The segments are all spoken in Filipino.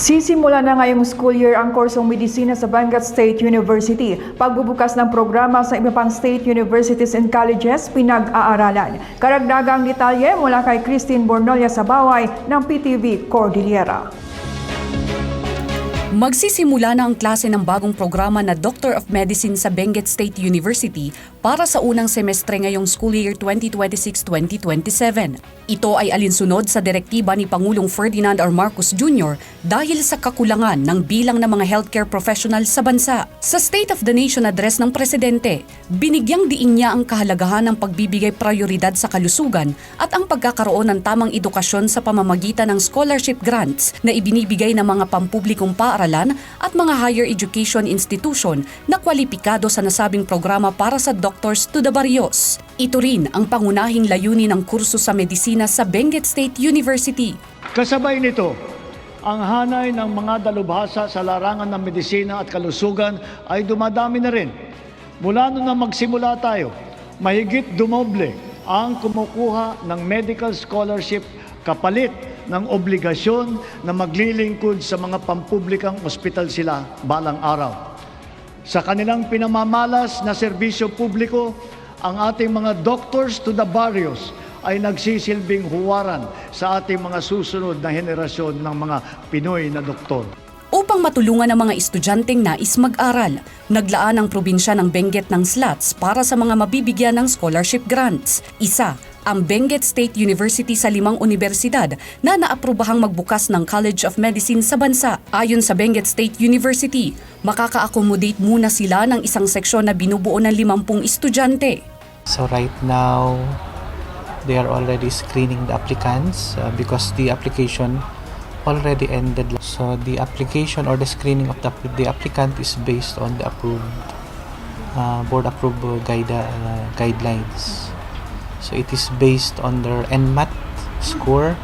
Sisimula na ngayong school year ang kursong medisina sa Benguet State University. Pagbubukas ng programa sa iba pang state universities and colleges, pinag-aaralan. Karagdagang detalye mula kay Christine Bornolia Sabaway ng PTV Cordillera. Magsisimula na ang klase ng bagong programa na Doctor of Medicine sa Benguet State University para sa unang semestre ngayong school year 2026-2027. Ito ay alinsunod sa direktiba ni Pangulong Ferdinand R. Marcos Jr. dahil sa kakulangan ng bilang ng mga healthcare professionals sa bansa. Sa State of the Nation address ng Presidente, binigyang diin niya ang kahalagahan ng pagbibigay prioridad sa kalusugan at ang pagkakaroon ng tamang edukasyon sa pamamagitan ng scholarship grants na ibinibigay ng mga pampublikong paaralan at mga higher education institution na kwalipikado sa nasabing programa para sa doctors to the barrios. Ito rin ang pangunahing layunin ng kurso sa medisina sa Benguet State University. Kasabay nito, ang hanay ng mga dalubhasa sa larangan ng medisina at kalusugan ay dumadami na rin. Mula noon na magsimula tayo, mahigit dumoble ang kumukuha ng medical scholarship kapalit ng obligasyon na maglilingkod sa mga pampublikang ospital sila balang araw. Sa kanilang pinamamalas na serbisyo publiko, ang ating mga doctors to the barrios ay nagsisilbing huwaran sa ating mga susunod na henerasyon ng mga Pinoy na doktor. Upang matulungan ang mga estudyanteng nais mag-aral, naglaan ang probinsya ng Benguet ng slots para sa mga mabibigyan ng scholarship grants. Isa, ang Benguet State University sa 5 universidad na naaprobahang magbukas ng College of Medicine sa bansa. Ayon sa Benguet State University, makaka-accommodate muna sila ng isang seksyon na binubuo ng 50 estudyante. So right now, they are already screening the applicants because the application already ended. So the application or the screening of the applicant is based on the board-approved guidelines. So it is based on their NMAT score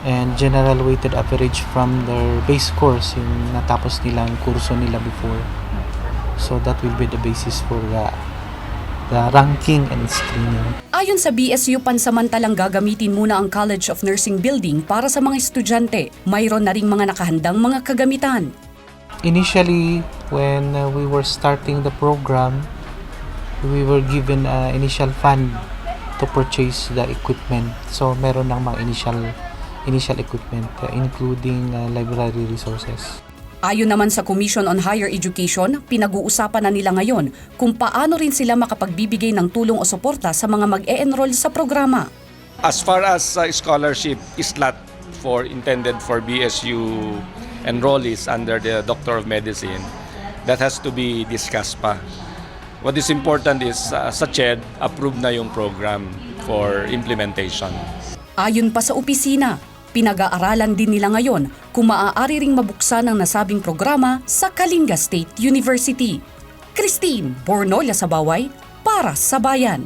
and general weighted average from their base course yung natapos nilang kurso nila before. So that will be the basis for the ranking and screening. Ayon sa BSU, pansamantalang gagamitin muna ang College of Nursing building para sa mga estudyante. Mayroon na ring mga nakahandang mga kagamitan. Initially, when we were starting the program, we were given initial fund to purchase the equipment. So meron ng mga initial equipment including library resources. Ayon naman sa Commission on Higher Education, pinag-uusapan na nila ngayon kung paano rin sila makapagbibigay ng tulong o suporta sa mga mag-e-enroll sa programa. As far as scholarship slot intended for BSU enrollees under the Doctor of Medicine, that has to be discussed pa. What is important is sa CHED, approved na yung program for implementation. Ayon pa sa opisina, pinag-aaralan din nila ngayon kung maaari ring mabuksan ang nasabing programa sa Kalinga State University. Christine Bornolia Sabaway para sa Bayan.